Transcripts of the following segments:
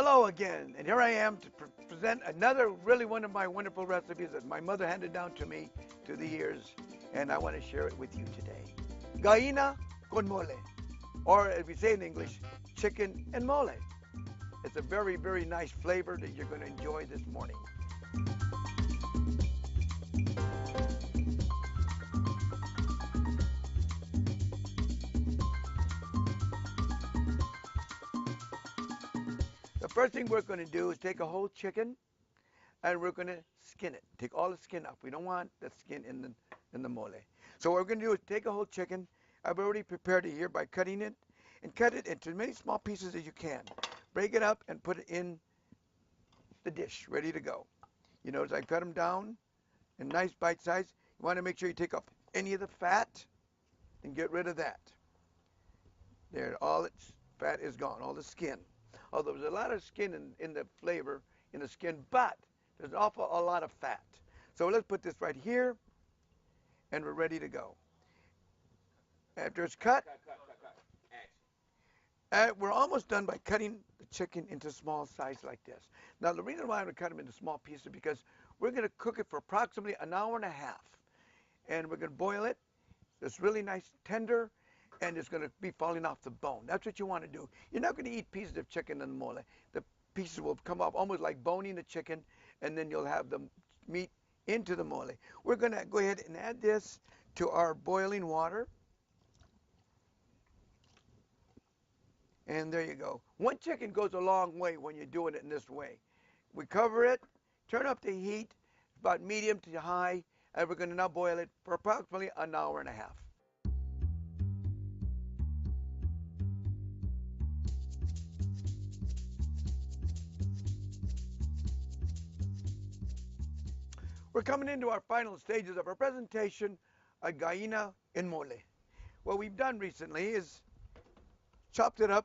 Hello again, and here I am to present another really one of my wonderful recipes that my mother handed down to me through the years, and I want to share it with you today. Gallina con mole, or as we say in English, chicken and mole. It's a very, very nice flavor that you're going to enjoy this morning. The first thing we're going to do is take a whole chicken and we're going to skin it. Take all the skin up. We don't want the skin in the mole. So what we're going to do is take a whole chicken. I've already prepared it here by cutting it and cut it into as many small pieces as you can. Break it up and put it in the dish, ready to go. You notice I cut them down in nice bite size. You want to make sure you take off any of the fat and get rid of that. There, all its fat is gone, all the skin. Although there's a lot of skin in the flavor, in the skin, but there's an awful a lot of fat. So let's put this right here, and we're ready to go. After it's cut, we're almost done by cutting the chicken into small size like this. Now, the reason why I'm going to cut them into small pieces is because we're going to cook it for approximately an hour and a half. And we're going to boil it. It's really nice, tender, and it's going to be falling off the bone. That's what you want to do. You're not going to eat pieces of chicken in the mole. The pieces will come off almost like boning the chicken, and then you'll have the meat into the mole. We're going to go ahead and add this to our boiling water. And there you go. One chicken goes a long way when you're doing it in this way. We cover it, turn up the heat, about medium to high, and we're going to now boil it for approximately an hour and a half. We're coming into our final stages of our presentation, a gallina en mole. What we've done recently is chopped it up,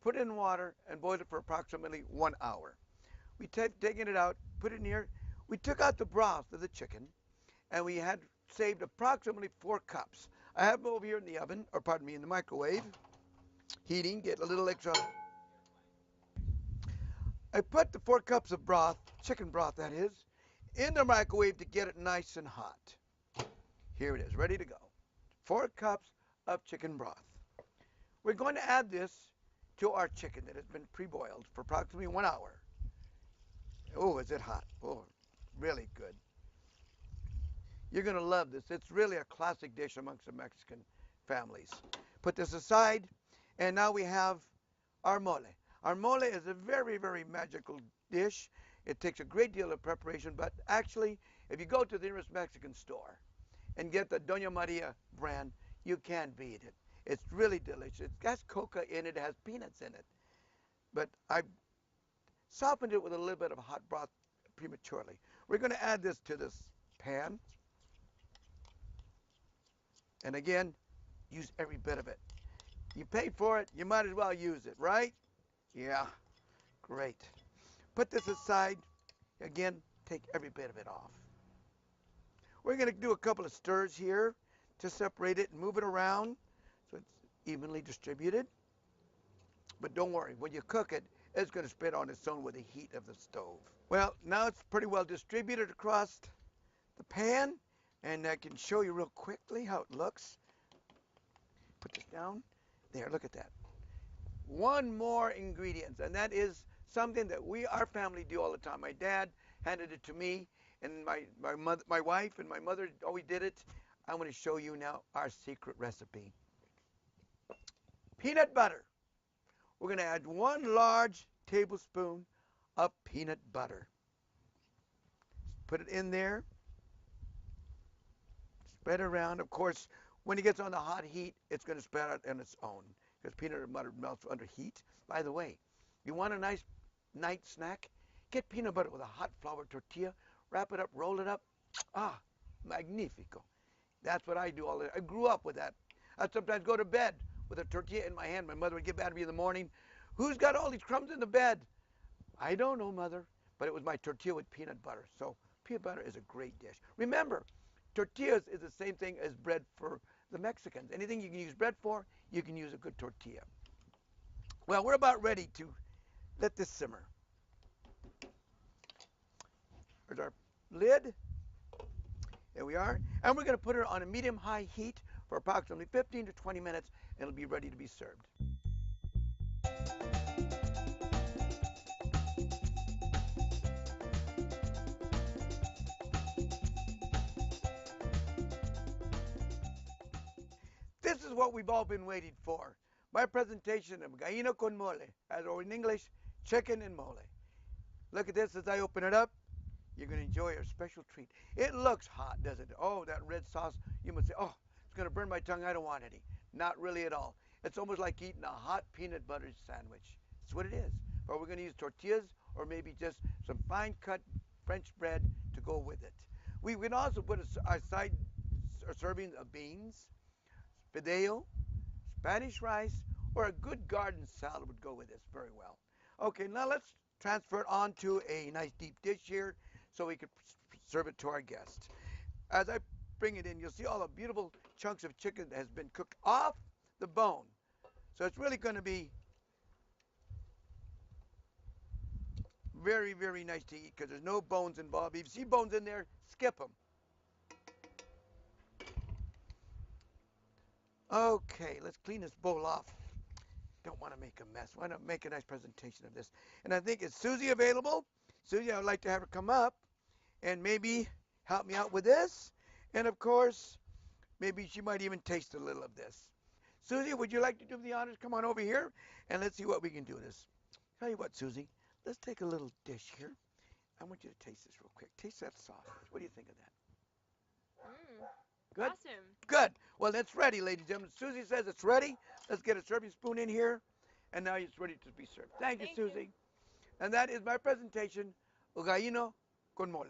put it in water, and boiled it for approximately 1 hour. We taken it out, put it in here. We took out the broth of the chicken, and we had saved approximately 4 cups. I have them over here in the oven, or pardon me, in the microwave, heating, get a little extra. I put the 4 cups of broth, chicken broth that is, in the microwave to get it nice and hot. Here it is, ready to go. 4 cups of chicken broth. We're going to add this to our chicken that has been pre-boiled for approximately 1 hour. Oh, is it hot? Oh, really good. You're going to love this. It's really a classic dish amongst the Mexican families. Put this aside, and now we have our mole. Our mole is a very, very magical dish. It takes a great deal of preparation, but actually, if you go to the nearest Mexican store and get the Doña Maria brand, you can't beat it. It's really delicious. It has coca in it. It has peanuts in it. But I softened it with a little bit of hot broth prematurely. We're going to add this to this pan. And again, use every bit of it. You pay for it, you might as well use it, right? Yeah, great. Put this aside. Again, take every bit of it off. We're going to do a couple of stirs here to separate it and move it around so it's evenly distributed. But don't worry, when you cook it, it's going to spread on its own with the heat of the stove. Well, now it's pretty well distributed across the pan, and I can show you real quickly how it looks. Put this down. There, look at that. One more ingredient, and that is something that our family do all the time. My dad handed it to me, and my wife and my mother always did it. I'm going to show you now our secret recipe. Peanut butter. We're going to add 1 large tablespoon of peanut butter. Put it in there. Spread it around. Of course, when it gets on the hot heat, it's going to spread out on its own because peanut butter melts under heat. By the way, you want a nice night snack? Get peanut butter with a hot flour tortilla, wrap it up, roll it up. Ah, magnifico. That's what I do all the time. I grew up with that. I'd sometimes go to bed with a tortilla in my hand. My mother would get mad at me in the morning. Who's got all these crumbs in the bed? I don't know, Mother, but it was my tortilla with peanut butter. So peanut butter is a great dish. Remember, tortillas is the same thing as bread for the Mexicans. Anything you can use bread for, you can use a good tortilla. Well, we're about ready to let this simmer. There's our lid. There we are. And we're going to put it on a medium-high heat for approximately 15 to 20 minutes, and it'll be ready to be served. This is what we've all been waiting for. My presentation of gallina con mole, or in English, chicken and mole. Look at this as I open it up. You're going to enjoy a special treat. It looks hot, doesn't it? Oh, that red sauce. You must say, oh, it's going to burn my tongue. I don't want any. Not really at all. It's almost like eating a hot peanut butter sandwich. That's what it is. But we're going to use tortillas or maybe just some fine cut French bread to go with it. We can also put a side serving of beans, fideo, Spanish rice, or a good garden salad would go with this very well. Okay, now let's transfer it onto a nice deep dish here so we can serve it to our guests. As I bring it in, you'll see all the beautiful chunks of chicken that has been cooked off the bone. So it's really going to be very, very nice to eat because there's no bones involved. If you see bones in there, skip them. Okay, let's clean this bowl off. Don't want to make a mess. Want to make a nice presentation of this. And I think, is Susie available? Susie, I would like to have her come up and maybe help me out with this. And of course, maybe she might even taste a little of this. Susie, would you like to do the honors? Come on over here and let's see what we can do with this. Tell you what, Susie, let's take a little dish here. I want you to taste this real quick. Taste that sausage. What do you think of that? Good? Awesome. Good. Well, it's ready, ladies and gentlemen. Susie says it's ready. Let's get a serving spoon in here. And now it's ready to be served. Thank you, Susie. And that is my presentation, gallina con mole.